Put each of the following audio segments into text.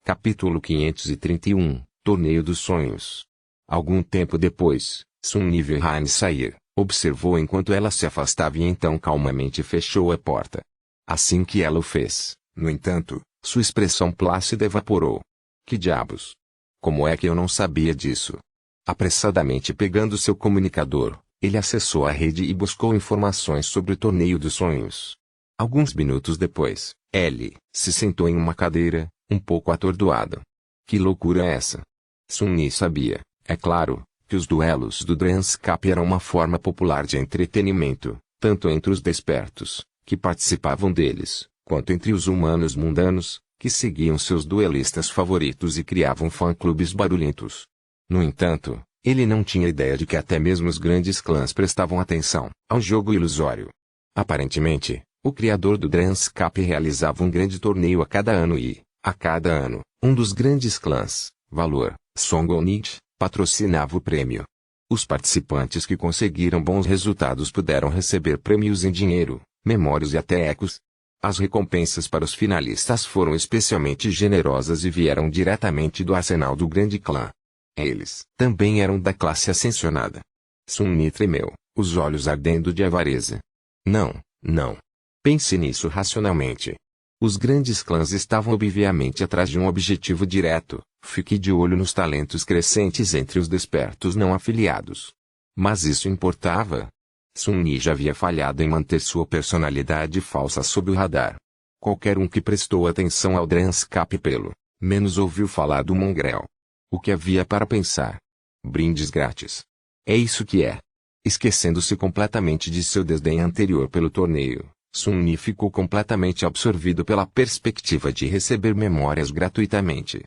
Capítulo 531, Torneio dos Sonhos. Algum tempo depois, Sun-Yi viu Han sair, observou enquanto ela se afastava e então calmamente fechou a porta. Assim que ela o fez, no entanto, sua expressão plácida evaporou. Que diabos? Como é que eu não sabia disso? Apressadamente pegando seu comunicador, ele acessou a rede e buscou informações sobre o Torneio dos Sonhos. Alguns minutos depois, Ellie se sentou em uma cadeira, um pouco atordoado. Que loucura é essa? Sun-Yi sabia, é claro, que os duelos do Drenscape eram uma forma popular de entretenimento, tanto entre os despertos, que participavam deles, quanto entre os humanos mundanos, que seguiam seus duelistas favoritos e criavam fã-clubes barulhentos. No entanto, ele não tinha ideia de que até mesmo os grandes clãs prestavam atenção ao jogo ilusório. Aparentemente, o criador do Drenscape realizava um grande torneio a cada ano e, a cada ano, um dos grandes clãs, Valor, Songonit, patrocinava o prêmio. Os participantes que conseguiram bons resultados puderam receber prêmios em dinheiro, memórias e até ecos. As recompensas para os finalistas foram especialmente generosas e vieram diretamente do arsenal do grande clã. Eles também eram da classe ascensionada. Sun-Yi tremeu, os olhos ardendo de avareza. Não, não. Pense nisso racionalmente. Os grandes clãs estavam obviamente atrás de um objetivo direto: fique de olho nos talentos crescentes entre os despertos não afiliados. Mas isso importava? Sun-Yi já havia falhado em manter sua personalidade falsa sob o radar. Qualquer um que prestou atenção ao Drenscape pelo menos ouviu falar do Mongrel. O que havia para pensar? Brindes grátis. É isso que é. Esquecendo-se completamente de seu desdém anterior pelo torneio, Sun-Yi ficou completamente absorvido pela perspectiva de receber memórias gratuitamente.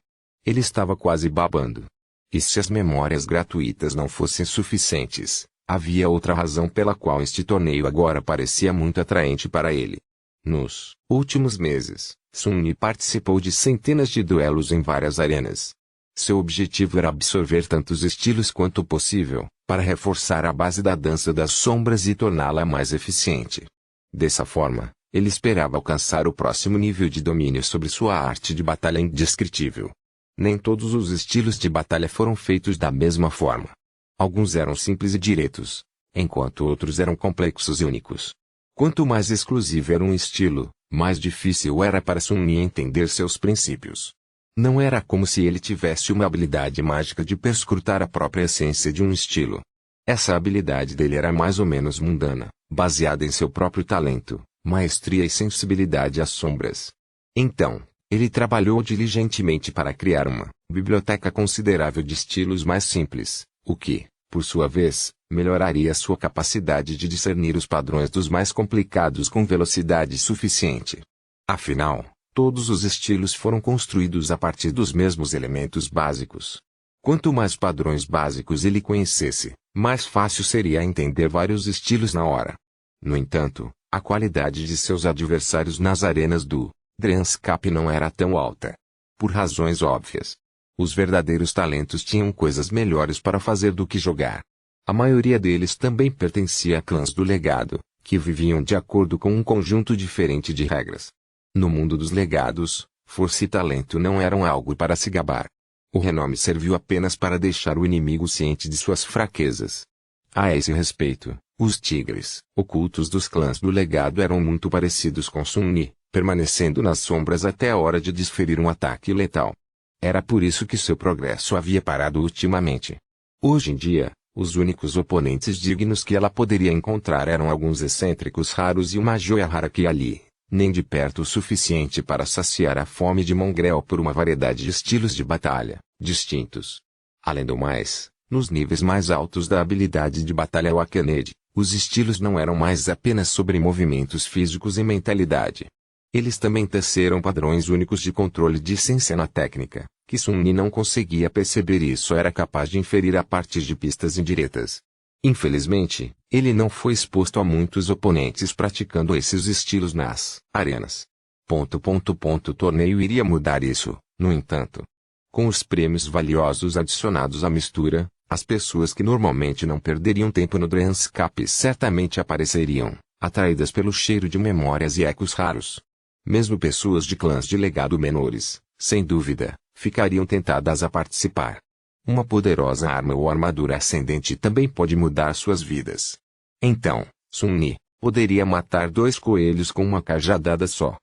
Ele estava quase babando. E se as memórias gratuitas não fossem suficientes, havia outra razão pela qual este torneio agora parecia muito atraente para ele. Nos últimos meses, Sun-Yi participou de centenas de duelos em várias arenas. Seu objetivo era absorver tantos estilos quanto possível, para reforçar a base da dança das sombras e torná-la mais eficiente. Dessa forma, ele esperava alcançar o próximo nível de domínio sobre sua arte de batalha indescritível. Nem todos os estilos de batalha foram feitos da mesma forma. Alguns eram simples e diretos, enquanto outros eram complexos e únicos. Quanto mais exclusivo era um estilo, mais difícil era para Sun-Yi entender seus princípios. Não era como se ele tivesse uma habilidade mágica de perscrutar a própria essência de um estilo. Essa habilidade dele era mais ou menos mundana, baseada em seu próprio talento, maestria e sensibilidade às sombras. Então, ele trabalhou diligentemente para criar uma biblioteca considerável de estilos mais simples, o que, por sua vez, melhoraria sua capacidade de discernir os padrões dos mais complicados com velocidade suficiente. Afinal, todos os estilos foram construídos a partir dos mesmos elementos básicos. Quanto mais padrões básicos ele conhecesse, mais fácil seria entender vários estilos na hora. No entanto, a qualidade de seus adversários nas arenas do Drenscape não era tão alta. Por razões óbvias. Os verdadeiros talentos tinham coisas melhores para fazer do que jogar. A maioria deles também pertencia a clãs do legado, que viviam de acordo com um conjunto diferente de regras. No mundo dos legados, força e talento não eram algo para se gabar. O renome serviu apenas para deixar o inimigo ciente de suas fraquezas. A esse respeito, os tigres ocultos dos clãs do legado eram muito parecidos com Sun-Yi, permanecendo nas sombras até a hora de desferir um ataque letal. Era por isso que seu progresso havia parado ultimamente. Hoje em dia, os únicos oponentes dignos que ela poderia encontrar eram alguns excêntricos raros e uma joia rara que ali, nem de perto o suficiente para saciar a fome de Mongrel por uma variedade de estilos de batalha, distintos. Além do mais, nos níveis mais altos da habilidade de batalha Wakaned, os estilos não eram mais apenas sobre movimentos físicos e mentalidade. Eles também teceram padrões únicos de controle de essência na técnica, que Sun-Yi não conseguia perceber e só era capaz de inferir a partir de pistas indiretas. Infelizmente, ele não foi exposto a muitos oponentes praticando esses estilos nas arenas. O torneio iria mudar isso, no entanto. Com os prêmios valiosos adicionados à mistura, as pessoas que normalmente não perderiam tempo no Drenscape certamente apareceriam, atraídas pelo cheiro de memórias e ecos raros. Mesmo pessoas de clãs de legado menores, sem dúvida, ficariam tentadas a participar. Uma poderosa arma ou armadura ascendente também pode mudar suas vidas. Então, Sun-Yi poderia matar 2 coelhos com uma cajadada só.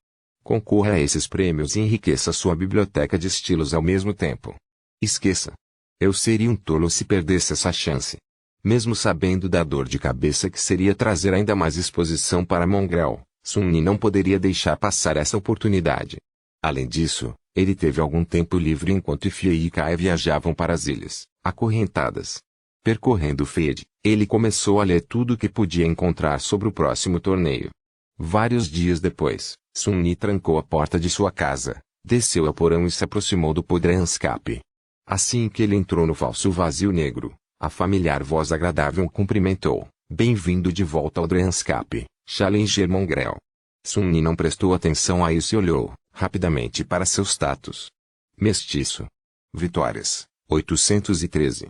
Concorra a esses prêmios e enriqueça sua biblioteca de estilos ao mesmo tempo. Esqueça. Eu seria um tolo se perdesse essa chance. Mesmo sabendo da dor de cabeça que seria trazer ainda mais exposição para Mongrel, Sun-Yi não poderia deixar passar essa oportunidade. Além disso, ele teve algum tempo livre enquanto Ify e Kai viajavam para as ilhas, acorrentadas. Percorrendo o feed, ele começou a ler tudo o que podia encontrar sobre o próximo torneio. Vários dias depois, Sun-Yi trancou a porta de sua casa, desceu ao porão e se aproximou do Podranscape. Assim que ele entrou no falso vazio negro, a familiar voz agradável o cumprimentou. Bem-vindo de volta ao Dranscape, Challenger Mongrel. Sun-Yi não prestou atenção a isso e olhou, rapidamente para seu status. Mestiço. Vitórias, 813.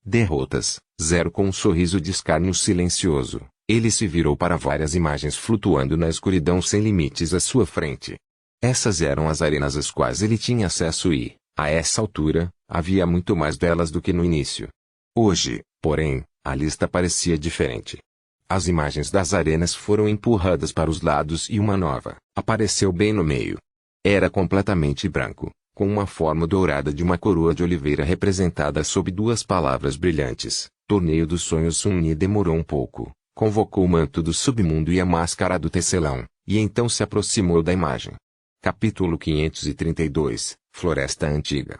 Derrotas, 0. Com um sorriso de escárnio silencioso, ele se virou para várias imagens flutuando na escuridão sem limites à sua frente. Essas eram as arenas às quais ele tinha acesso e, a essa altura, havia muito mais delas do que no início. Hoje, porém, a lista parecia diferente. As imagens das arenas foram empurradas para os lados e uma nova apareceu bem no meio. Era completamente branco, com uma forma dourada de uma coroa de oliveira representada sob 2 palavras brilhantes. Torneio dos Sonhos. Sun-Yi demorou um pouco, convocou o manto do submundo e a máscara do tecelão, e então se aproximou da imagem. Capítulo 532, Floresta Antiga.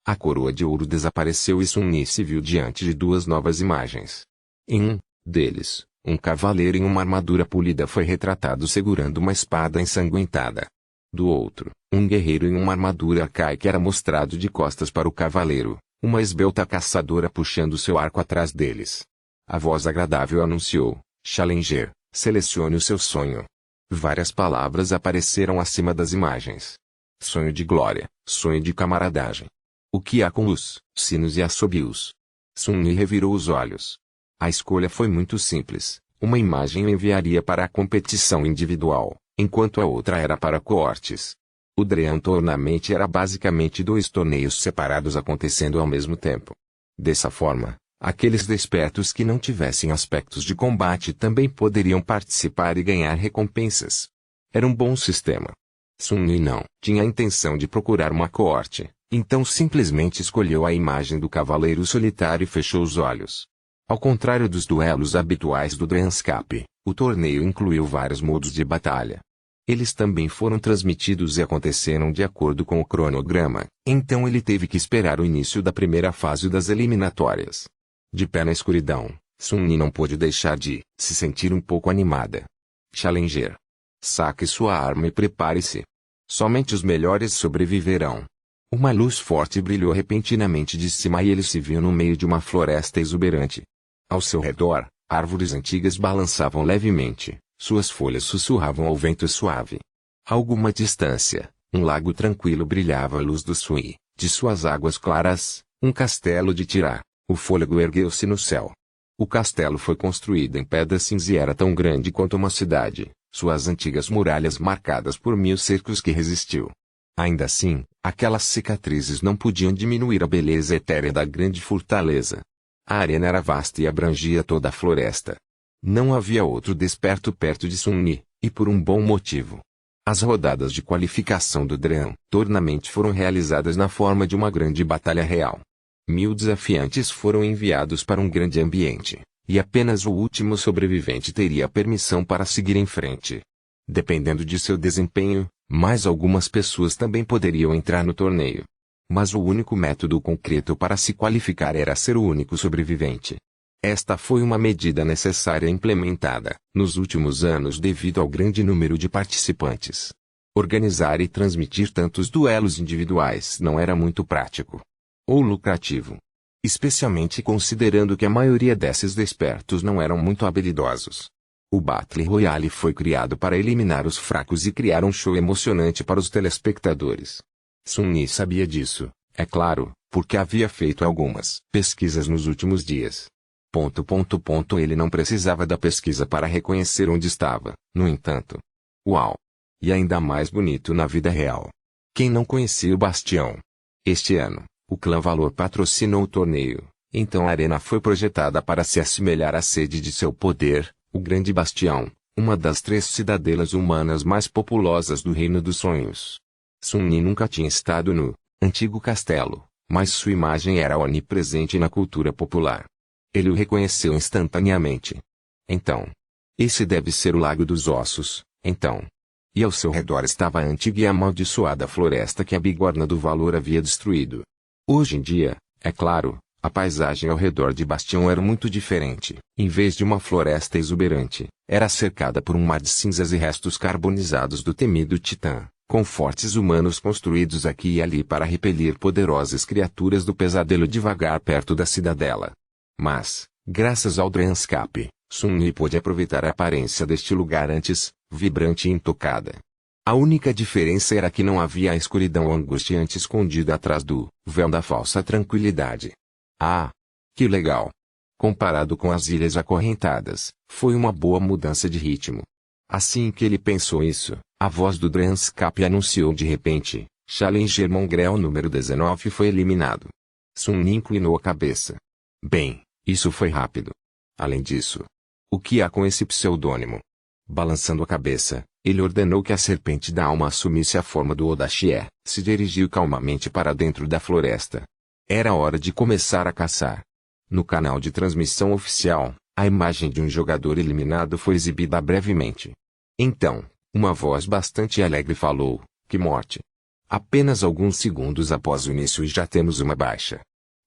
A coroa de ouro desapareceu e Sun-Yi se viu diante de 2 novas imagens. Em um deles, um cavaleiro em uma armadura polida foi retratado segurando uma espada ensanguentada. Do outro, um guerreiro em uma armadura arcaica era mostrado de costas para o cavaleiro, uma esbelta caçadora puxando seu arco atrás deles. A voz agradável anunciou: Challenger, selecione o seu sonho. Várias palavras apareceram acima das imagens. Sonho de glória, sonho de camaradagem. O que há com os sinos e assobios? Sun-Yi revirou os olhos. A escolha foi muito simples. Uma imagem o enviaria para a competição individual, enquanto a outra era para coortes. O Dream Tournament era basicamente 2 torneios separados acontecendo ao mesmo tempo. Dessa forma, aqueles despertos que não tivessem aspectos de combate também poderiam participar e ganhar recompensas. Era um bom sistema. Sun-Yi não tinha a intenção de procurar uma coorte, então simplesmente escolheu a imagem do cavaleiro solitário e fechou os olhos. Ao contrário dos duelos habituais do Dranscape, o torneio incluiu vários modos de batalha. Eles também foram transmitidos e aconteceram de acordo com o cronograma, então ele teve que esperar o início da primeira fase das eliminatórias. De pé na escuridão, Sun-Yi não pôde deixar de se sentir um pouco animada. Challenger. Saque sua arma e prepare-se. Somente os melhores sobreviverão. Uma luz forte brilhou repentinamente de cima e ele se viu no meio de uma floresta exuberante. Ao seu redor, árvores antigas balançavam levemente, suas folhas sussurravam ao vento suave. A alguma distância, um lago tranquilo brilhava à luz do Sui, de suas águas claras, um castelo de Tirá. O fôlego ergueu-se no céu. O castelo foi construído em pedra cinza e era tão grande quanto uma cidade, suas antigas muralhas marcadas por 1000 cercos que resistiu. Ainda assim, aquelas cicatrizes não podiam diminuir a beleza etérea da grande fortaleza. A arena era vasta e abrangia toda a floresta. Não havia outro desperto perto de Sun-Yi, e por um bom motivo. As rodadas de qualificação do Dream Tournament foram realizadas na forma de uma grande batalha real. 1000 desafiantes foram enviados para um grande ambiente, e apenas o último sobrevivente teria permissão para seguir em frente. Dependendo de seu desempenho, mais algumas pessoas também poderiam entrar no torneio. Mas o único método concreto para se qualificar era ser o único sobrevivente. Esta foi uma medida necessária implementada, nos últimos anos devido ao grande número de participantes. Organizar e transmitir tantos duelos individuais não era muito prático. Ou lucrativo. Especialmente considerando que a maioria desses despertos não eram muito habilidosos. O Battle Royale foi criado para eliminar os fracos e criar um show emocionante para os telespectadores. Sun-Yi sabia disso, é claro, porque havia feito algumas pesquisas nos últimos dias. Ele não precisava da pesquisa para reconhecer onde estava, no entanto. Uau! E ainda mais bonito na vida real. Quem não conhecia o Bastião? Este ano, o clã Valor patrocinou o torneio, então a arena foi projetada para se assemelhar à sede de seu poder, o Grande Bastião, uma das 3 cidadelas humanas mais populosas do Reino dos Sonhos. Sun Yi nunca tinha estado no antigo castelo, mas sua imagem era onipresente na cultura popular. Ele o reconheceu instantaneamente. Então, esse deve ser o Lago dos Ossos, então. E ao seu redor estava a antiga e amaldiçoada floresta que a bigorna do Valor havia destruído. Hoje em dia, é claro, a paisagem ao redor de Bastião era muito diferente. Em vez de uma floresta exuberante, era cercada por um mar de cinzas e restos carbonizados do temido Titã, com fortes humanos construídos aqui e ali para repelir poderosas criaturas do pesadelo devagar perto da cidadela. Mas, graças ao Drenscape, Sun Yi pôde aproveitar a aparência deste lugar antes, vibrante e intocada. A única diferença era que não havia a escuridão angustiante escondida atrás do véu da falsa tranquilidade. Ah! Que legal! Comparado com as ilhas acorrentadas, foi uma boa mudança de ritmo. Assim que ele pensou isso, a voz do Drenscape anunciou de repente: Challenger Mongrel número 19 foi eliminado. Sun Yi inclinou a cabeça. Bem, isso foi rápido. Além disso, o que há com esse pseudônimo? Balançando a cabeça, ele ordenou que a serpente da alma assumisse a forma do Odashie, se dirigiu calmamente para dentro da floresta. Era hora de começar a caçar. No canal de transmissão oficial, a imagem de um jogador eliminado foi exibida brevemente. Então, uma voz bastante alegre falou: que morte! Apenas alguns segundos após o início e já temos uma baixa.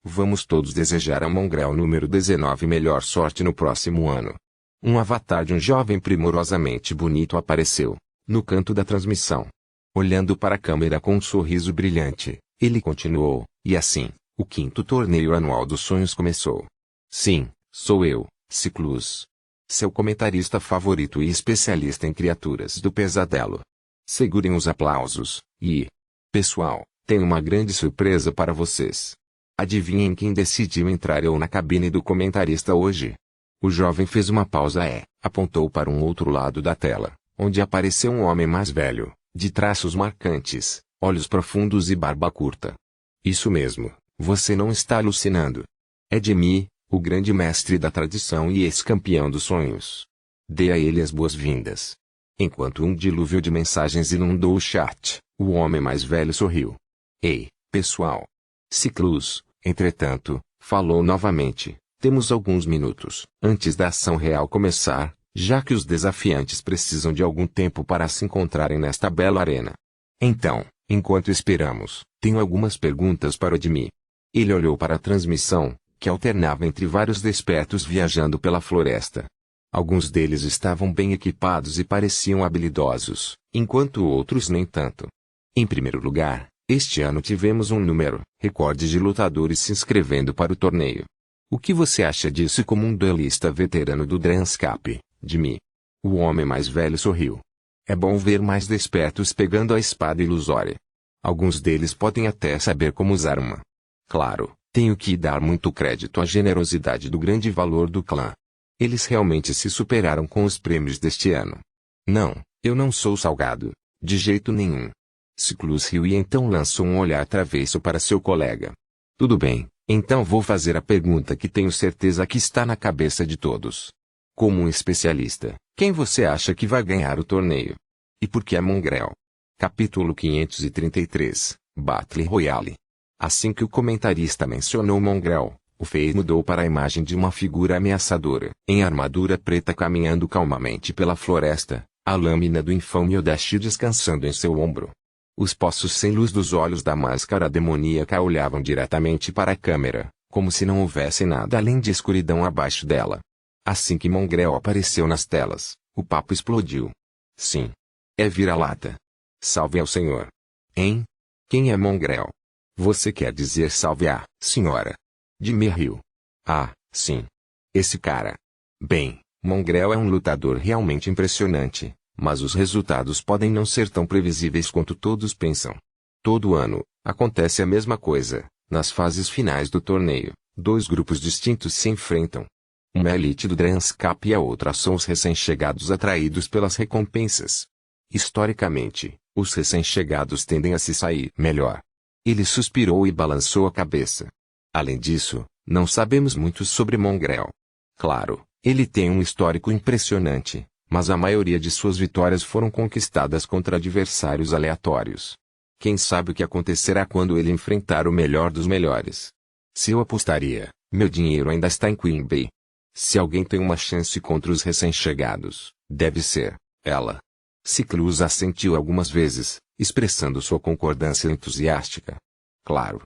Vamos todos desejar a Mongrel número 19 melhor sorte no próximo ano. Um avatar de um jovem primorosamente bonito apareceu, no canto da transmissão. Olhando para a câmera com um sorriso brilhante, ele continuou: e assim, o 5º torneio anual dos sonhos começou. Sim, sou eu, Ciclus. Seu comentarista favorito e especialista em criaturas do pesadelo. Segurem os aplausos, e... pessoal, tenho uma grande surpresa para vocês. Adivinhem quem decidiu entrar eu na cabine do comentarista hoje? O jovem fez uma pausa e apontou para um outro lado da tela, onde apareceu um homem mais velho, de traços marcantes, olhos profundos e barba curta. Isso mesmo, você não está alucinando. É de mim, o grande mestre da tradição e ex-campeão dos sonhos. Dê a ele as boas-vindas. Enquanto um dilúvio de mensagens inundou o chat, o homem mais velho sorriu. Ei, pessoal. Ciclus, entretanto, falou novamente. Temos alguns minutos antes da ação real começar, já que os desafiantes precisam de algum tempo para se encontrarem nesta bela arena. Então, enquanto esperamos, tenho algumas perguntas para o Admi. Ele olhou para a transmissão, que alternava entre vários despertos viajando pela floresta. Alguns deles estavam bem equipados e pareciam habilidosos, enquanto outros nem tanto. Em primeiro lugar, este ano tivemos um número recorde de lutadores se inscrevendo para o torneio. O que você acha disso como um duelista veterano do Drenscape, Admi? O homem mais velho sorriu. É bom ver mais despertos pegando a espada ilusória. Alguns deles podem até saber como usar uma. Claro, tenho que dar muito crédito à generosidade do grande valor do clã. Eles realmente se superaram com os prêmios deste ano. Não, eu não sou salgado, de jeito nenhum. Ciclus riu e então lançou um olhar travesso para seu colega. Tudo bem, então vou fazer a pergunta que tenho certeza que está na cabeça de todos. Como um especialista, quem você acha que vai ganhar o torneio? E por que é Mongrel? Capítulo 533, Battle Royale. Assim que o comentarista mencionou Mongrel, o feio mudou para a imagem de uma figura ameaçadora, em armadura preta caminhando calmamente pela floresta, a lâmina do infame Odashi descansando em seu ombro. Os poços sem luz dos olhos da máscara demoníaca olhavam diretamente para a câmera, como se não houvesse nada além de escuridão abaixo dela. Assim que Mongrel apareceu nas telas, o papo explodiu. Sim. É vira-lata. Salve ao senhor. Hein? Quem é Mongrel? Você quer dizer salve a senhora? Admi riu. Ah, sim. Esse cara. Bem, Mongrel é um lutador realmente impressionante, mas os resultados podem não ser tão previsíveis quanto todos pensam. Todo ano, acontece a mesma coisa. Nas fases finais do torneio, dois grupos distintos se enfrentam. Uma elite do Drenscape e a outra são os recém-chegados atraídos pelas recompensas. Historicamente, os recém-chegados tendem a se sair melhor. Ele suspirou e balançou a cabeça. Além disso, não sabemos muito sobre Mongrel. Claro, ele tem um histórico impressionante, mas a maioria de suas vitórias foram conquistadas contra adversários aleatórios. Quem sabe o que acontecerá quando ele enfrentar o melhor dos melhores? Se eu apostaria, meu dinheiro ainda está em Queen Bey. Se alguém tem uma chance contra os recém-chegados, deve ser ela. Ciclus assentiu algumas vezes, expressando sua concordância entusiástica. Claro.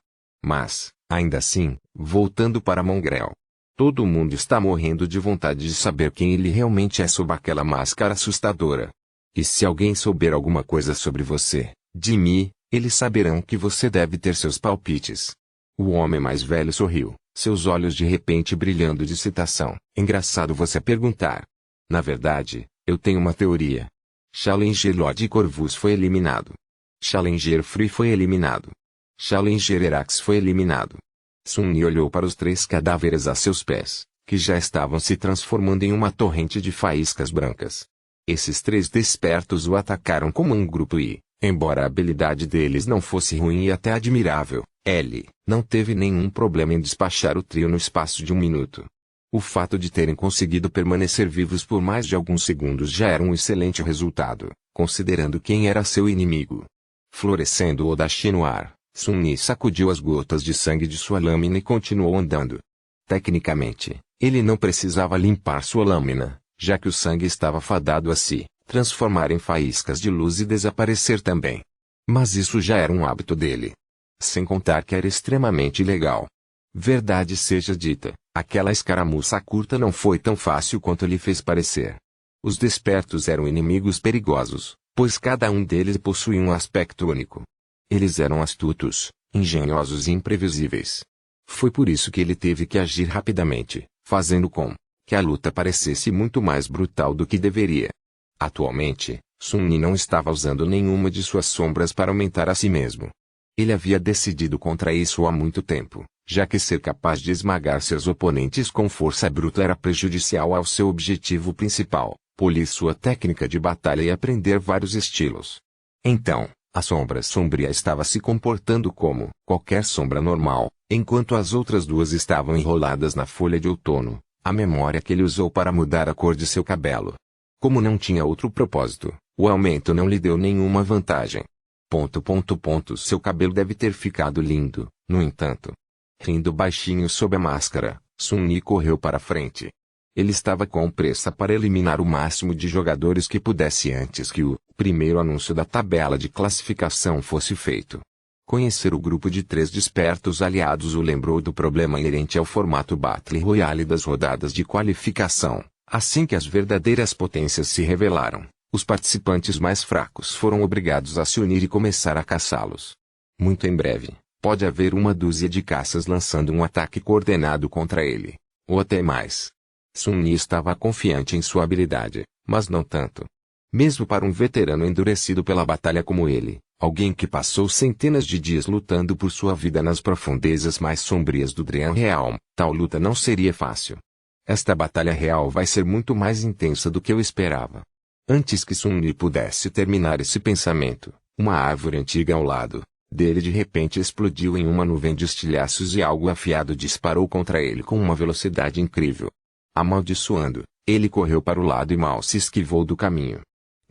Mas, ainda assim, voltando para Mongrel. Todo mundo está morrendo de vontade de saber quem ele realmente é sob aquela máscara assustadora. E se alguém souber alguma coisa sobre você, Jimmy, eles saberão que você deve ter seus palpites. O homem mais velho sorriu, seus olhos de repente brilhando de excitação. Engraçado você perguntar. Na verdade, eu tenho uma teoria. Challenger Lord Corvus foi eliminado. Challenger Free foi eliminado. Challenger Herax foi eliminado. Sunny olhou para os 3 cadáveres a seus pés, que já estavam se transformando em uma torrente de faíscas brancas. Esses 3 despertos o atacaram como um grupo e, embora a habilidade deles não fosse ruim e até admirável, ele não teve nenhum problema em despachar o trio no espaço de 1 minuto. O fato de terem conseguido permanecer vivos por mais de alguns segundos já era um excelente resultado, considerando quem era seu inimigo. Florescendo o Odachi no ar, Sunny sacudiu as gotas de sangue de sua lâmina e continuou andando. Tecnicamente, ele não precisava limpar sua lâmina, já que o sangue estava fadado a se transformar em faíscas de luz e desaparecer também. Mas isso já era um hábito dele. Sem contar que era extremamente ilegal. Verdade seja dita, aquela escaramuça curta não foi tão fácil quanto lhe fez parecer. Os despertos eram inimigos perigosos, pois cada um deles possuía um aspecto único. Eles eram astutos, engenhosos e imprevisíveis. Foi por isso que ele teve que agir rapidamente, fazendo com que a luta parecesse muito mais brutal do que deveria. Atualmente, Sunny não estava usando nenhuma de suas sombras para aumentar a si mesmo. Ele havia decidido contra isso há muito tempo, já que ser capaz de esmagar seus oponentes com força bruta era prejudicial ao seu objetivo principal, polir sua técnica de batalha e aprender vários estilos. Então, a sombra sombria estava se comportando como qualquer sombra normal, enquanto as outras 2 estavam enroladas na folha de outono, a memória que ele usou para mudar a cor de seu cabelo. Como não tinha outro propósito, o aumento não lhe deu nenhuma vantagem. Seu cabelo deve ter ficado lindo, no entanto. Rindo baixinho sob a máscara, Sunny correu para a frente. Ele estava com pressa para eliminar o máximo de jogadores que pudesse antes que o primeiro anúncio da tabela de classificação fosse feito. Conhecer o grupo de 3 despertos aliados o lembrou do problema inerente ao formato Battle Royale das rodadas de qualificação. Assim que as verdadeiras potências se revelaram, os participantes mais fracos foram obrigados a se unir e começar a caçá-los. Muito em breve, pode haver 1 dúzia de caças lançando um ataque coordenado contra ele, ou até mais. Sunny estava confiante em sua habilidade, mas não tanto. Mesmo para um veterano endurecido pela batalha como ele, alguém que passou centenas de dias lutando por sua vida nas profundezas mais sombrias do Dream Realm, tal luta não seria fácil. Esta batalha real vai ser muito mais intensa do que eu esperava. Antes que Sunny pudesse terminar esse pensamento, uma árvore antiga ao lado dele de repente explodiu em uma nuvem de estilhaços e algo afiado disparou contra ele com uma velocidade incrível. Amaldiçoando, ele correu para o lado e mal se esquivou do caminho.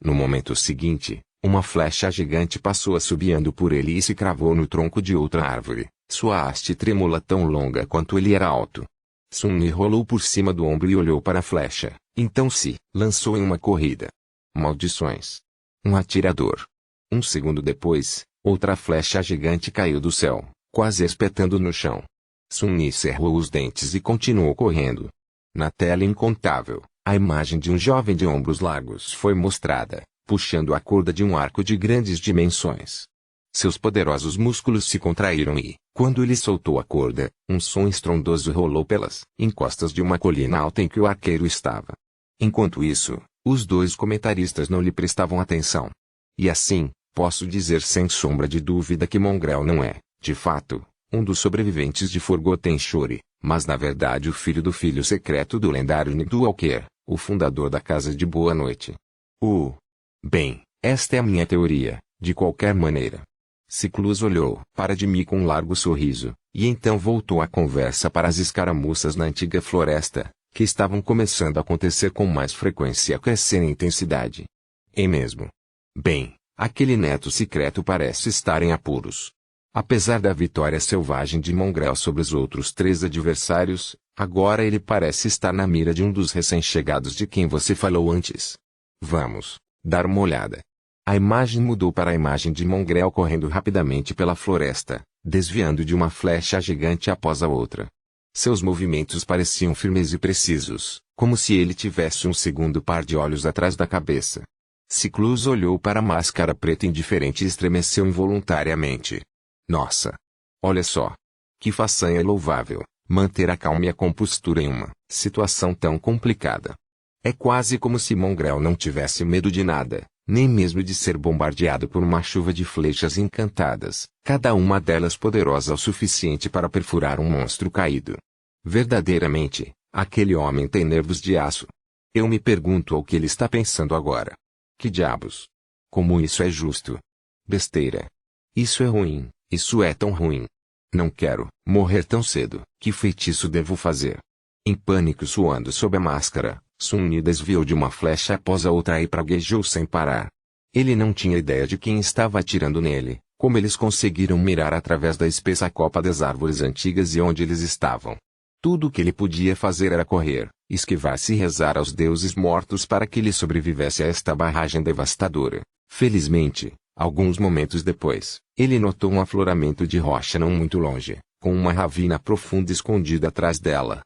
No momento seguinte, uma flecha gigante passou assobiando por ele e se cravou no tronco de outra árvore, sua haste trêmula tão longa quanto ele era alto. Sunny rolou por cima do ombro e olhou para a flecha, então se lançou em uma corrida. Maldições! Um atirador. 1 segundo depois, outra flecha gigante caiu do céu, quase espetando no chão. Sunny cerrou os dentes e continuou correndo. Na tela incontável, a imagem de um jovem de ombros largos foi mostrada, puxando a corda de um arco de grandes dimensões. Seus poderosos músculos se contraíram e, quando ele soltou a corda, um som estrondoso rolou pelas encostas de uma colina alta em que o arqueiro estava. Enquanto isso, os 2 comentaristas não lhe prestavam atenção. E assim, posso dizer sem sombra de dúvida que Mongrel não é, de fato, um dos sobreviventes de Forgotten Shore, mas na verdade o filho do filho secreto do lendário Nido Walker, o fundador da Casa de Boa Noite. Bem, esta é a minha teoria, de qualquer maneira. Ciclus olhou para de mim com um largo sorriso, e então voltou a conversa para as escaramuças na antiga floresta, que estavam começando a acontecer com mais frequência e a crescer em intensidade. É mesmo. Bem, aquele neto secreto parece estar em apuros. Apesar da vitória selvagem de Mongrel sobre os outros 3 adversários, agora ele parece estar na mira de um dos recém-chegados de quem você falou antes. Vamos dar uma olhada. A imagem mudou para a imagem de Mongrel correndo rapidamente pela floresta, desviando de uma flecha gigante após a outra. Seus movimentos pareciam firmes e precisos, como se ele tivesse um segundo par de olhos atrás da cabeça. Ciclus olhou para a máscara preta indiferente e estremeceu involuntariamente. Nossa! Olha só! Que façanha louvável, manter a calma e a compostura em uma situação tão complicada. É quase como se Mongrel não tivesse medo de nada, nem mesmo de ser bombardeado por uma chuva de flechas encantadas, cada uma delas poderosa o suficiente para perfurar um monstro caído. Verdadeiramente, aquele homem tem nervos de aço. Eu me pergunto o que ele está pensando agora. Que diabos? Como isso é justo? Besteira. Isso é ruim, isso é tão ruim. Não quero morrer tão cedo. Que feitiço devo fazer? Em pânico, suando sob a máscara, Sun-Ni desviou de uma flecha após a outra e praguejou sem parar. Ele não tinha ideia de quem estava atirando nele, como eles conseguiram mirar através da espessa copa das árvores antigas e onde eles estavam. Tudo o que ele podia fazer era correr, esquivar-se e rezar aos deuses mortos para que ele sobrevivesse a esta barragem devastadora. Felizmente, alguns momentos depois, ele notou um afloramento de rocha não muito longe, com uma ravina profunda escondida atrás dela.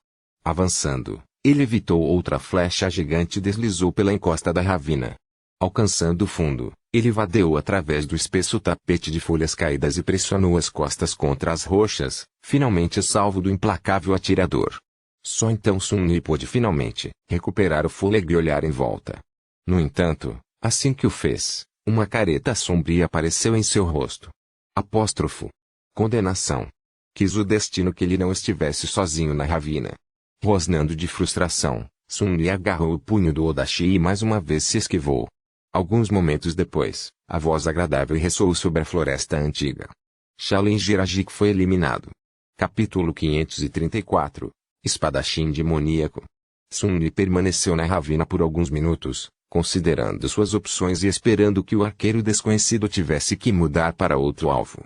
Avançando, ele evitou outra flecha gigante e deslizou pela encosta da ravina. Alcançando o fundo, ele vadeou através do espesso tapete de folhas caídas e pressionou as costas contra as rochas, finalmente salvo do implacável atirador. Só então Sun-Ni pôde finalmente recuperar o fôlego e olhar em volta. No entanto, assim que o fez, uma careta sombria apareceu em seu rosto. Apóstrofo. Condenação. Quis o destino que ele não estivesse sozinho na ravina. Rosnando de frustração, Sun-Ni agarrou o punho do Odachi e mais uma vez se esquivou. Alguns momentos depois, a voz agradável ressoou sobre a floresta antiga. Shaolin Jirajik foi eliminado. Capítulo 534. Espadachim demoníaco. Sun-Ni permaneceu na ravina por alguns minutos, considerando suas opções e esperando que o arqueiro desconhecido tivesse que mudar para outro alvo.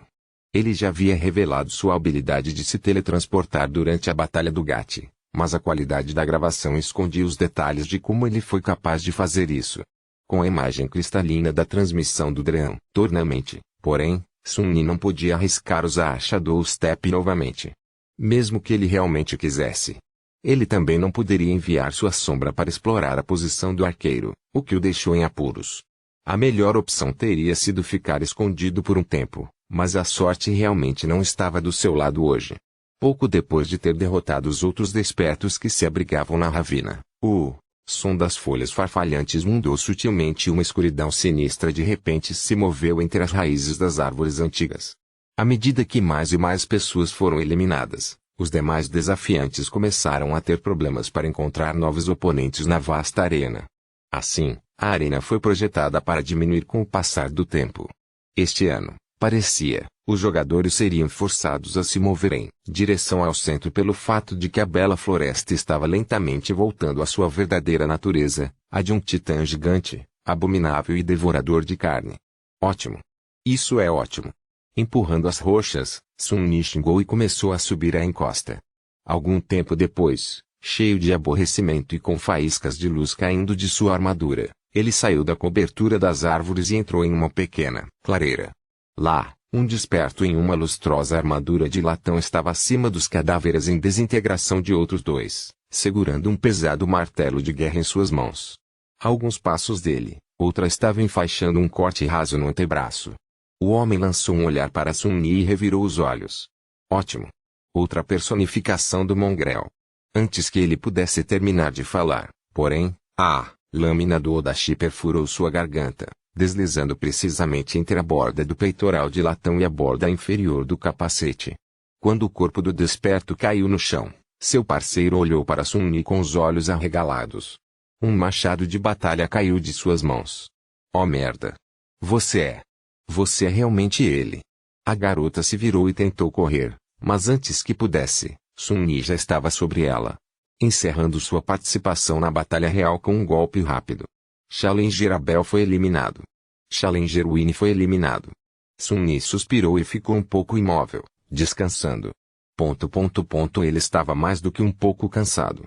Ele já havia revelado sua habilidade de se teletransportar durante a Batalha do Gati, mas a qualidade da gravação escondia os detalhes de como ele foi capaz de fazer isso. Com a imagem cristalina da transmissão do Dream Tournament, porém, Sun-Ni não podia arriscar usar a Shadow Step novamente. Mesmo que ele realmente quisesse. Ele também não poderia enviar sua sombra para explorar a posição do arqueiro, o que o deixou em apuros. A melhor opção teria sido ficar escondido por um tempo, mas a sorte realmente não estava do seu lado hoje. Pouco depois de ter derrotado os outros despertos que se abrigavam na ravina, o som das folhas farfalhantes mudou sutilmente e uma escuridão sinistra de repente se moveu entre as raízes das árvores antigas. À medida que mais e mais pessoas foram eliminadas, os demais desafiantes começaram a ter problemas para encontrar novos oponentes na vasta arena. Assim, a arena foi projetada para diminuir com o passar do tempo. Este ano, parecia, os jogadores seriam forçados a se mover em direção ao centro pelo fato de que a bela floresta estava lentamente voltando à sua verdadeira natureza, a de um titã gigante, abominável e devorador de carne. Ótimo! Isso é ótimo! Empurrando as rochas, Sun-Ni xingou e começou a subir a encosta. Algum tempo depois, cheio de aborrecimento e com faíscas de luz caindo de sua armadura, ele saiu da cobertura das árvores e entrou em uma pequena clareira. Lá, um desperto em uma lustrosa armadura de latão estava acima dos cadáveres em desintegração de outros 2, segurando um pesado martelo de guerra em suas mãos. A alguns passos dele, outra estava enfaixando um corte raso no antebraço. O homem lançou um olhar para Sun-Ni e revirou os olhos. Ótimo! Outra personificação do Mongrel. Antes que ele pudesse terminar de falar, porém, a lâmina do Odachi perfurou sua garganta, deslizando precisamente entre a borda do peitoral de latão e a borda inferior do capacete. Quando o corpo do desperto caiu no chão, seu parceiro olhou para Sun-Ni com os olhos arregalados. Um machado de batalha caiu de suas mãos. Oh merda! Você é realmente ele. A garota se virou e tentou correr, mas antes que pudesse, Sun-Yi já estava sobre ela, encerrando sua participação na batalha real com um golpe rápido. Challenger Abel foi eliminado. Challenger Winnie foi eliminado. Sun-Yi suspirou e ficou um pouco imóvel, descansando. Ele estava mais do que um pouco cansado.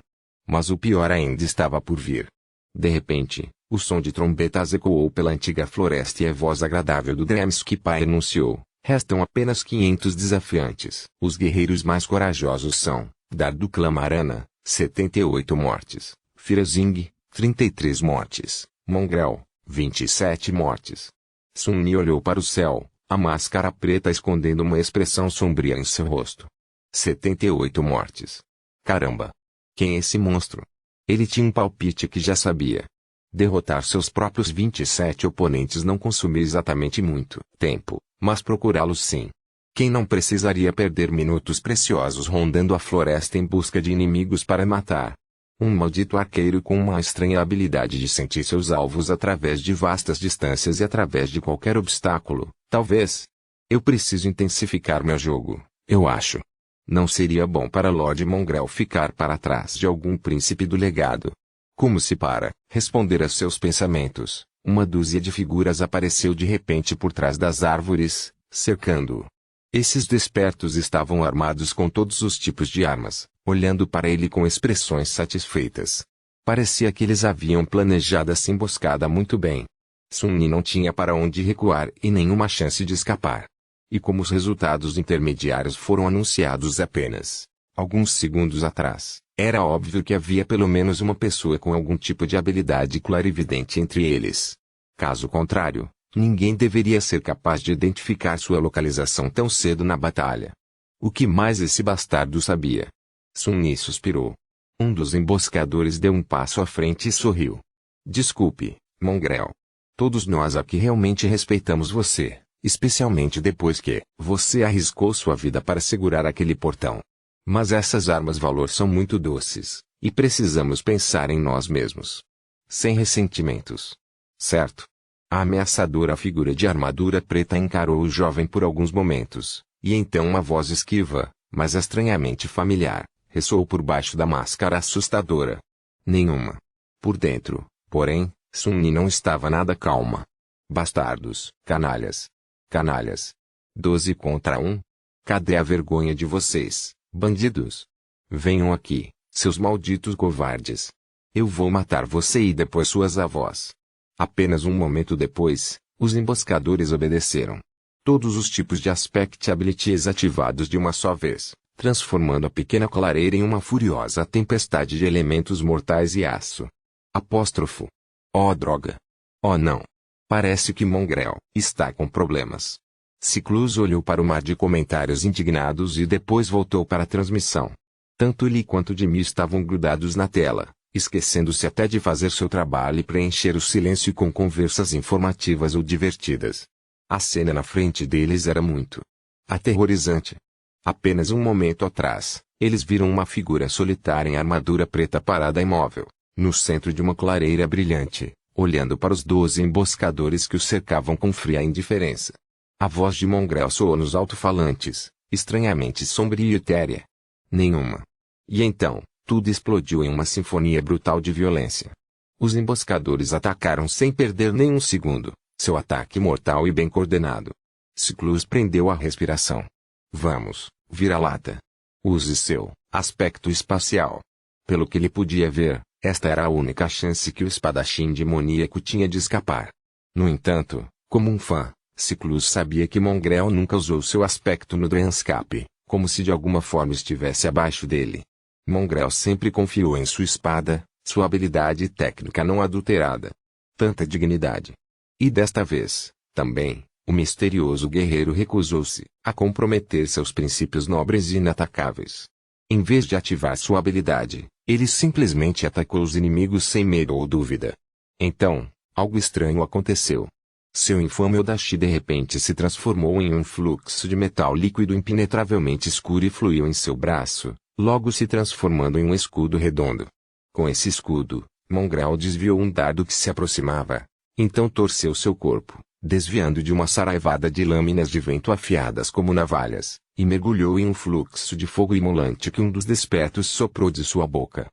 Mas o pior ainda estava por vir. De repente, o som de trombetas ecoou pela antiga floresta e a voz agradável do Dremsky Pai anunciou: restam apenas 500 desafiantes. Os guerreiros mais corajosos são Dar do clã Marana, 78 mortes. Firazing, 33 mortes. Mongrel, 27 mortes. Sun-Yi olhou para o céu, a máscara preta escondendo uma expressão sombria em seu rosto. 78 mortes. Caramba! Quem é esse monstro? Ele tinha um palpite que já sabia. Derrotar seus próprios 27 oponentes não consumia exatamente muito tempo, mas procurá-los sim. Quem não precisaria perder minutos preciosos rondando a floresta em busca de inimigos para matar? Um maldito arqueiro com uma estranha habilidade de sentir seus alvos através de vastas distâncias e através de qualquer obstáculo, talvez. Eu preciso intensificar meu jogo, eu acho. Não seria bom para Lord Mongrel ficar para trás de algum príncipe do legado. Como se para responder a seus pensamentos, uma dúzia de figuras apareceu de repente por trás das árvores, cercando-o. Esses despertos estavam armados com todos os tipos de armas, olhando para ele com expressões satisfeitas. Parecia que eles haviam planejado essa emboscada muito bem. Sun-Yi não tinha para onde recuar e nenhuma chance de escapar. E como os resultados intermediários foram anunciados apenas alguns segundos atrás, era óbvio que havia pelo menos uma pessoa com algum tipo de habilidade clarividente entre eles. Caso contrário, ninguém deveria ser capaz de identificar sua localização tão cedo na batalha. O que mais esse bastardo sabia? Sun-Yi suspirou. Um dos emboscadores deu um passo à frente e sorriu. Desculpe, Mongrel. Todos nós aqui realmente respeitamos você, especialmente depois que você arriscou sua vida para segurar aquele portão. Mas essas armas-valor são muito doces, e precisamos pensar em nós mesmos. Sem ressentimentos. Certo? A ameaçadora figura de armadura preta encarou o jovem por alguns momentos, e então uma voz esquiva, mas estranhamente familiar, ressoou por baixo da máscara assustadora. Nenhuma. Por dentro, porém, Sun-Yi não estava nada calma. Bastardos, canalhas. Canalhas. 12 contra 1. Cadê a vergonha de vocês, bandidos? Venham aqui, seus malditos covardes. Eu vou matar você e depois suas avós. Apenas um momento depois, os emboscadores obedeceram. Todos os tipos de aspect abilities ativados de uma só vez, transformando a pequena clareira em uma furiosa tempestade de elementos mortais e aço. Apóstrofo. Oh droga. Oh não. Parece que Mongrel está com problemas. Ciclus olhou para o mar de comentários indignados e depois voltou para a transmissão. Tanto Lee quanto Jimmy estavam grudados na tela, esquecendo-se até de fazer seu trabalho e preencher o silêncio com conversas informativas ou divertidas. A cena na frente deles era muito aterrorizante. Apenas um momento atrás, eles viram uma figura solitária em armadura preta parada imóvel, no centro de uma clareira brilhante, olhando para os 12 emboscadores que o cercavam com fria indiferença. A voz de Mongrel soou nos alto-falantes, estranhamente sombria e etérea. Nenhuma. E então, tudo explodiu em uma sinfonia brutal de violência. Os emboscadores atacaram sem perder nenhum segundo, seu ataque mortal e bem coordenado. Ciclus prendeu a respiração. Vamos, vira-lata. Use seu aspecto espacial. Pelo que ele podia ver, esta era a única chance que o espadachim demoníaco tinha de escapar. No entanto, como um fã, Ciclus sabia que Mongrel nunca usou seu aspecto no Dreamscape, como se de alguma forma estivesse abaixo dele. Mongrel sempre confiou em sua espada, sua habilidade técnica não adulterada. Tanta dignidade. E desta vez, também, o misterioso guerreiro recusou-se a comprometer seus princípios nobres e inatacáveis. Em vez de ativar sua habilidade, ele simplesmente atacou os inimigos sem medo ou dúvida. Então, algo estranho aconteceu. Seu infame Odachi de repente se transformou em um fluxo de metal líquido impenetravelmente escuro e fluiu em seu braço, logo se transformando em um escudo redondo. Com esse escudo, Mongrel desviou um dardo que se aproximava. Então torceu seu corpo, desviando de uma saraivada de lâminas de vento afiadas como navalhas, e mergulhou em um fluxo de fogo imolante que um dos despertos soprou de sua boca.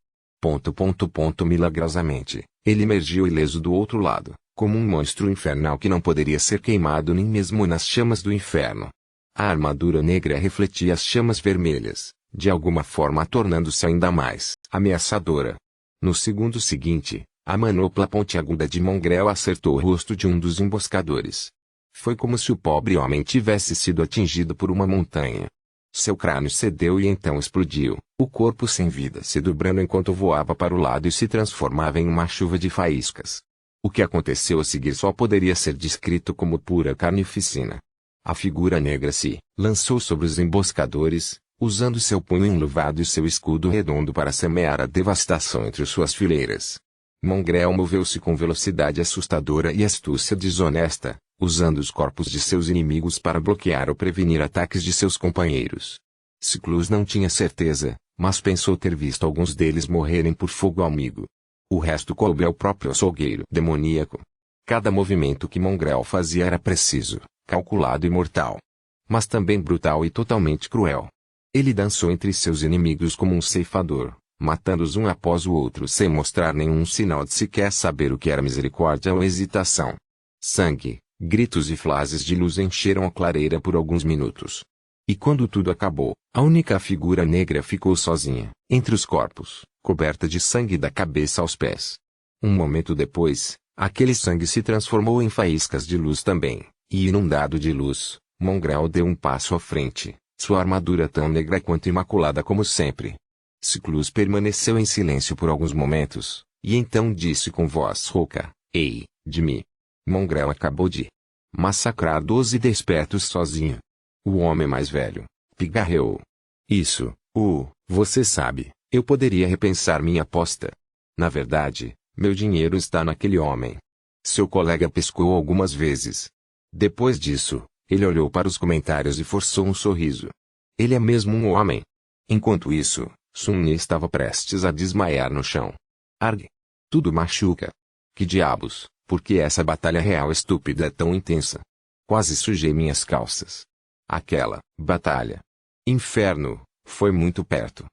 Milagrosamente, ele emergiu ileso do outro lado, como um monstro infernal que não poderia ser queimado nem mesmo nas chamas do inferno. A armadura negra refletia as chamas vermelhas, de alguma forma tornando-se ainda mais ameaçadora. No segundo seguinte, a manopla pontiaguda de Mongrel acertou o rosto de um dos emboscadores. Foi como se o pobre homem tivesse sido atingido por uma montanha. Seu crânio cedeu e então explodiu, o corpo sem vida se dobrando enquanto voava para o lado e se transformava em uma chuva de faíscas. O que aconteceu a seguir só poderia ser descrito como pura carnificina. A figura negra se lançou sobre os emboscadores, usando seu punho enluvado e seu escudo redondo para semear a devastação entre suas fileiras. Mongrel moveu-se com velocidade assustadora e astúcia desonesta, usando os corpos de seus inimigos para bloquear ou prevenir ataques de seus companheiros. Ciclus não tinha certeza, mas pensou ter visto alguns deles morrerem por fogo amigo. O resto coube ao próprio açougueiro demoníaco. Cada movimento que Mongrel fazia era preciso, calculado e mortal. Mas também brutal e totalmente cruel. Ele dançou entre seus inimigos como um ceifador, matando-os um após o outro sem mostrar nenhum sinal de sequer saber o que era misericórdia ou hesitação. Sangue, gritos e flashes de luz encheram a clareira por alguns minutos. E quando tudo acabou, a única figura negra ficou sozinha, entre os corpos, coberta de sangue da cabeça aos pés. Um momento depois, aquele sangue se transformou em faíscas de luz também, e inundado de luz, Mongrel deu um passo à frente, sua armadura tão negra quanto imaculada como sempre. Ciclus permaneceu em silêncio por alguns momentos, e então disse com voz rouca: "Ei, Jimmy. Mongrel acabou de massacrar 12 despertos sozinho." O homem mais velho pigarreou. "Isso, você sabe, eu poderia repensar minha aposta. Na verdade, meu dinheiro está naquele homem." Seu colega piscou algumas vezes. Depois disso, ele olhou para os comentários e forçou um sorriso. "Ele é mesmo um homem." Enquanto isso, Sun-Yi estava prestes a desmaiar no chão. "Arg! Tudo machuca. Que diabos, por que essa batalha real estúpida é tão intensa? Quase sujei minhas calças. Aquela batalha. Inferno, foi muito perto."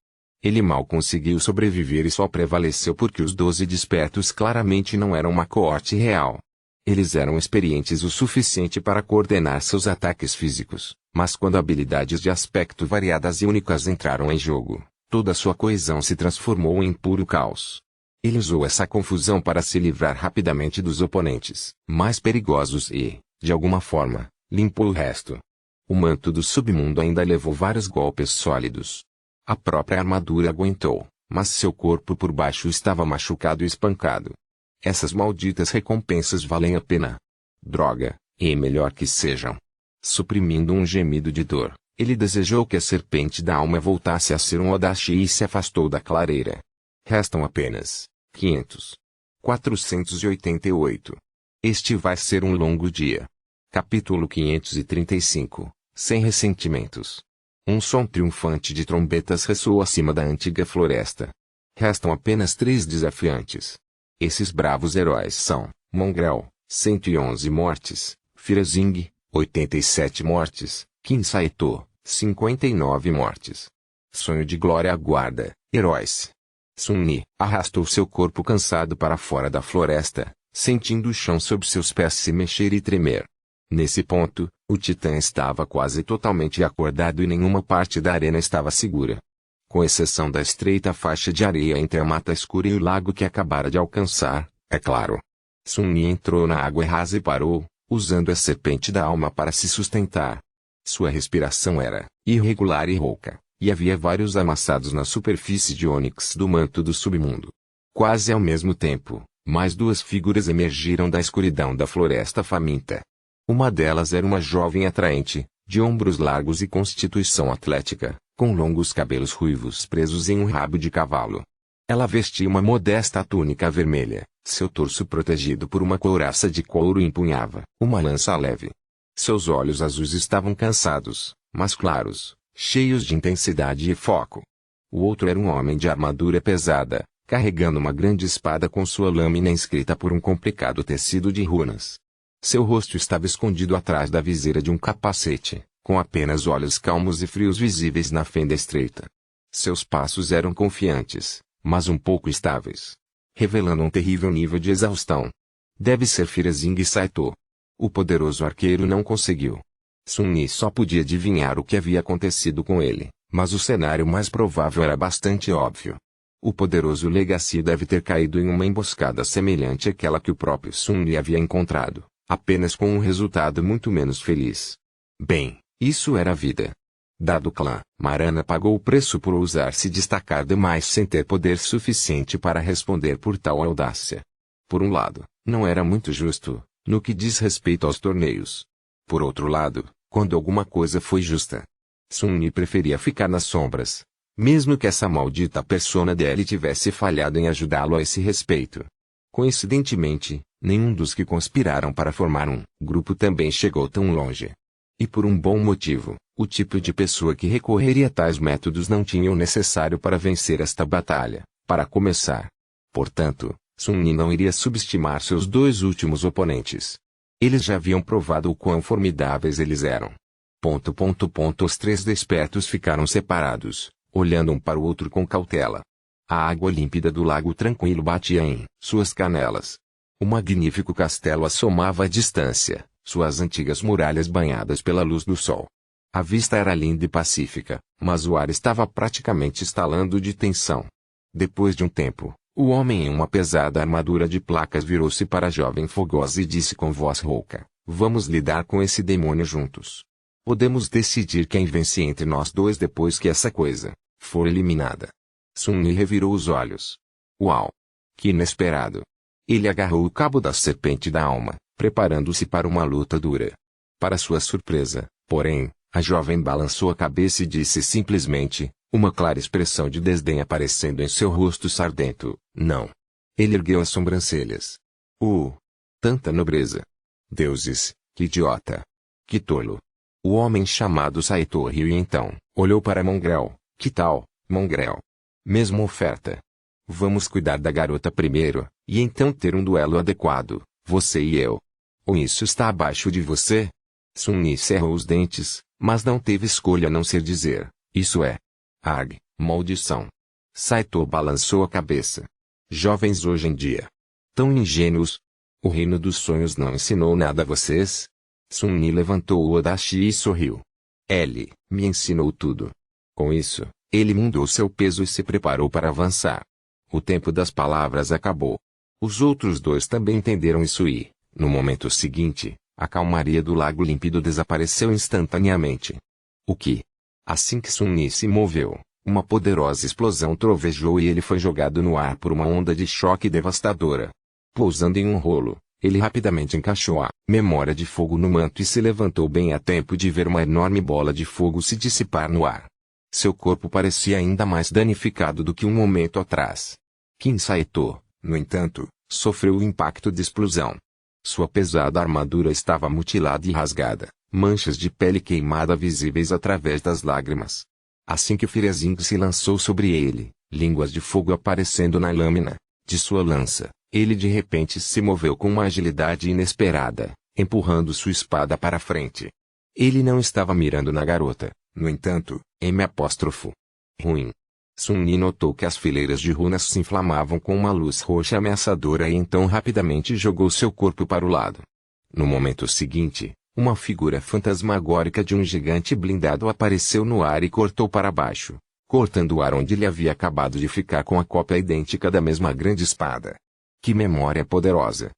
Ele mal conseguiu sobreviver e só prevaleceu porque os 12 despertos claramente não eram uma coorte real. Eles eram experientes o suficiente para coordenar seus ataques físicos, mas quando habilidades de aspecto variadas e únicas entraram em jogo, toda sua coesão se transformou em puro caos. Ele usou essa confusão para se livrar rapidamente dos oponentes mais perigosos e, de alguma forma, limpou o resto. O manto do submundo ainda levou vários golpes sólidos. A própria armadura aguentou, mas seu corpo por baixo estava machucado e espancado. Essas malditas recompensas valem a pena. Droga, e melhor que sejam. Suprimindo um gemido de dor, ele desejou que a serpente da alma voltasse a ser um Odashi e se afastou da clareira. Restam apenas 500. 488. Este vai ser um longo dia. Capítulo 535. Sem ressentimentos. Um som triunfante de trombetas ressoou acima da antiga floresta. Restam apenas 3 desafiantes. Esses bravos heróis são Mongrel, 111 mortes, Firezing, 87 mortes, Kin Saito, 59 mortes. Sonho de glória aguarda, heróis. Sun-Yi arrastou seu corpo cansado para fora da floresta, sentindo o chão sob seus pés se mexer e tremer. Nesse ponto, o titã estava quase totalmente acordado e nenhuma parte da arena estava segura. Com exceção da estreita faixa de areia entre a mata escura e o lago que acabara de alcançar, é claro. Sun-Yi entrou na água rasa e parou, usando a serpente da alma para se sustentar. Sua respiração era irregular e rouca, e havia vários amassados na superfície de ônix do manto do submundo. Quase ao mesmo tempo, mais 2 figuras emergiram da escuridão da floresta faminta. Uma delas era uma jovem atraente, de ombros largos e constituição atlética, com longos cabelos ruivos presos em um rabo de cavalo. Ela vestia uma modesta túnica vermelha, seu torso protegido por uma couraça de couro empunhava uma lança leve. Seus olhos azuis estavam cansados, mas claros, cheios de intensidade e foco. O outro era um homem de armadura pesada, carregando uma grande espada com sua lâmina inscrita por um complicado tecido de runas. Seu rosto estava escondido atrás da viseira de um capacete, com apenas olhos calmos e frios visíveis na fenda estreita. Seus passos eram confiantes, mas um pouco instáveis, revelando um terrível nível de exaustão. Deve ser Firezing Saito. O poderoso arqueiro não conseguiu. Sun-Ni só podia adivinhar o que havia acontecido com ele, mas o cenário mais provável era bastante óbvio. O poderoso Legacy deve ter caído em uma emboscada semelhante àquela que o próprio Sun-Ni havia encontrado, apenas com um resultado muito menos feliz. Bem, isso era a vida. Dado o clã, Marana pagou o preço por ousar se destacar demais sem ter poder suficiente para responder por tal audácia. Por um lado, não era muito justo, no que diz respeito aos torneios. Por outro lado, quando alguma coisa foi justa, Sun-Ni preferia ficar nas sombras, mesmo que essa maldita persona dele tivesse falhado em ajudá-lo a esse respeito. Coincidentemente, nenhum dos que conspiraram para formar um grupo também chegou tão longe. E por um bom motivo, o tipo de pessoa que recorreria a tais métodos não tinha o necessário para vencer esta batalha, para começar. Portanto, Sun-Ni não iria subestimar seus dois últimos oponentes. Eles já haviam provado o quão formidáveis eles eram. Os três despertos ficaram separados, olhando um para o outro com cautela. A água límpida do lago tranquilo batia em suas canelas. O magnífico castelo assomava à distância, suas antigas muralhas banhadas pela luz do sol. A vista era linda e pacífica, mas o ar estava praticamente estalando de tensão. Depois de um tempo, o homem em uma pesada armadura de placas virou-se para a jovem fogosa e disse com voz rouca: "Vamos lidar com esse demônio juntos. Podemos decidir quem vence entre nós dois depois que essa coisa for eliminada." Sun-Ni revirou os olhos. Uau! Que inesperado! Ele agarrou o cabo da serpente da alma, preparando-se para uma luta dura. Para sua surpresa, porém, a jovem balançou a cabeça e disse simplesmente, uma clara expressão de desdém aparecendo em seu rosto sardento: "Não." Ele ergueu as sobrancelhas. Tanta nobreza! Deuses, que idiota! Que tolo! O homem chamado Saito riu e então olhou para Mongrel. "Que tal, Mongrel? Mesma oferta. Vamos cuidar da garota primeiro, e então ter um duelo adequado, você e eu. Ou isso está abaixo de você?" Sun-Ni cerrou os dentes, mas não teve escolha a não ser dizer: "Isso é." "Ag, maldição." Saito balançou a cabeça. "Jovens hoje em dia. Tão ingênuos. O reino dos sonhos não ensinou nada a vocês?" Sun-Ni levantou o Odachi e sorriu. "Ele me ensinou tudo." Com isso, ele mudou seu peso e se preparou para avançar. O tempo das palavras acabou. Os outros dois também entenderam isso e, no momento seguinte, a calmaria do lago límpido desapareceu instantaneamente. O que? Assim que Sun-Ni se moveu, uma poderosa explosão trovejou e ele foi jogado no ar por uma onda de choque devastadora. Pousando em um rolo, ele rapidamente encaixou a memória de fogo no manto e se levantou bem a tempo de ver uma enorme bola de fogo se dissipar no ar. Seu corpo parecia ainda mais danificado do que um momento atrás. Kin Saito, no entanto, sofreu o impacto de explosão. Sua pesada armadura estava mutilada e rasgada, manchas de pele queimada visíveis através das lágrimas. Assim que Firezing se lançou sobre ele, línguas de fogo aparecendo na lâmina de sua lança, ele de repente se moveu com uma agilidade inesperada, empurrando sua espada para frente. Ele não estava mirando na garota, no entanto, ruim. Sun-Ni notou que as fileiras de runas se inflamavam com uma luz roxa ameaçadora e então rapidamente jogou seu corpo para o lado. No momento seguinte, uma figura fantasmagórica de um gigante blindado apareceu no ar e cortou para baixo, cortando o ar onde ele havia acabado de ficar com a cópia idêntica da mesma grande espada. Que memória poderosa!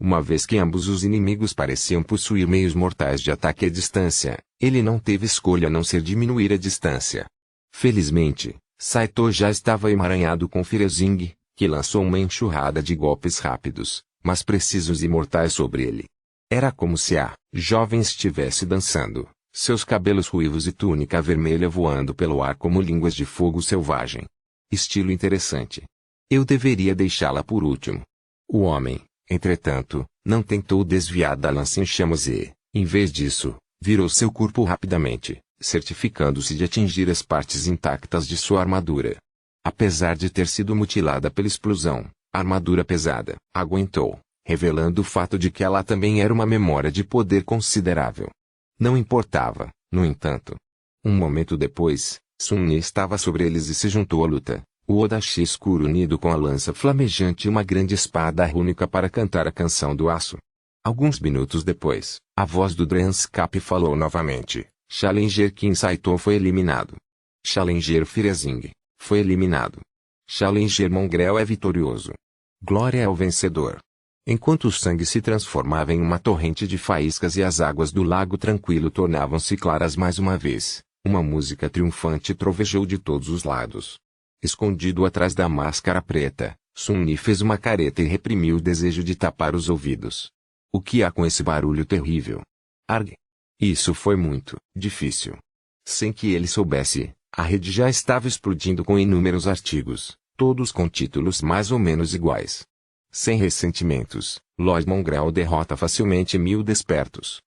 Uma vez que ambos os inimigos pareciam possuir meios mortais de ataque à distância, ele não teve escolha a não ser diminuir a distância. Felizmente, Saito já estava emaranhado com Firezing, que lançou uma enxurrada de golpes rápidos, mas precisos e mortais sobre ele. Era como se a jovem estivesse dançando, seus cabelos ruivos e túnica vermelha voando pelo ar como línguas de fogo selvagem. Estilo interessante. Eu deveria deixá-la por último. O homem, entretanto, não tentou desviar da lança em chamas e, em vez disso, virou seu corpo rapidamente, certificando-se de atingir as partes intactas de sua armadura. Apesar de ter sido mutilada pela explosão, a armadura pesada aguentou, revelando o fato de que ela também era uma memória de poder considerável. Não importava, no entanto. Um momento depois, Sun-Yi estava sobre eles e se juntou à luta, o Odachi escuro unido com a lança flamejante e uma grande espada rúnica para cantar a canção do aço. Alguns minutos depois, a voz do Dranscap falou novamente. Challenger King Saito foi eliminado. Challenger Firezing foi eliminado. Challenger Mongrel é vitorioso. Glória é o vencedor. Enquanto o sangue se transformava em uma torrente de faíscas e as águas do lago tranquilo tornavam-se claras mais uma vez, uma música triunfante trovejou de todos os lados. Escondido atrás da máscara preta, Sun-Yi fez uma careta e reprimiu o desejo de tapar os ouvidos. O que há com esse barulho terrível? Arg! Isso foi muito difícil. Sem que ele soubesse, a rede já estava explodindo com inúmeros artigos, todos com títulos mais ou menos iguais. Sem ressentimentos, Lord Mongrel derrota facilmente 1000 despertos.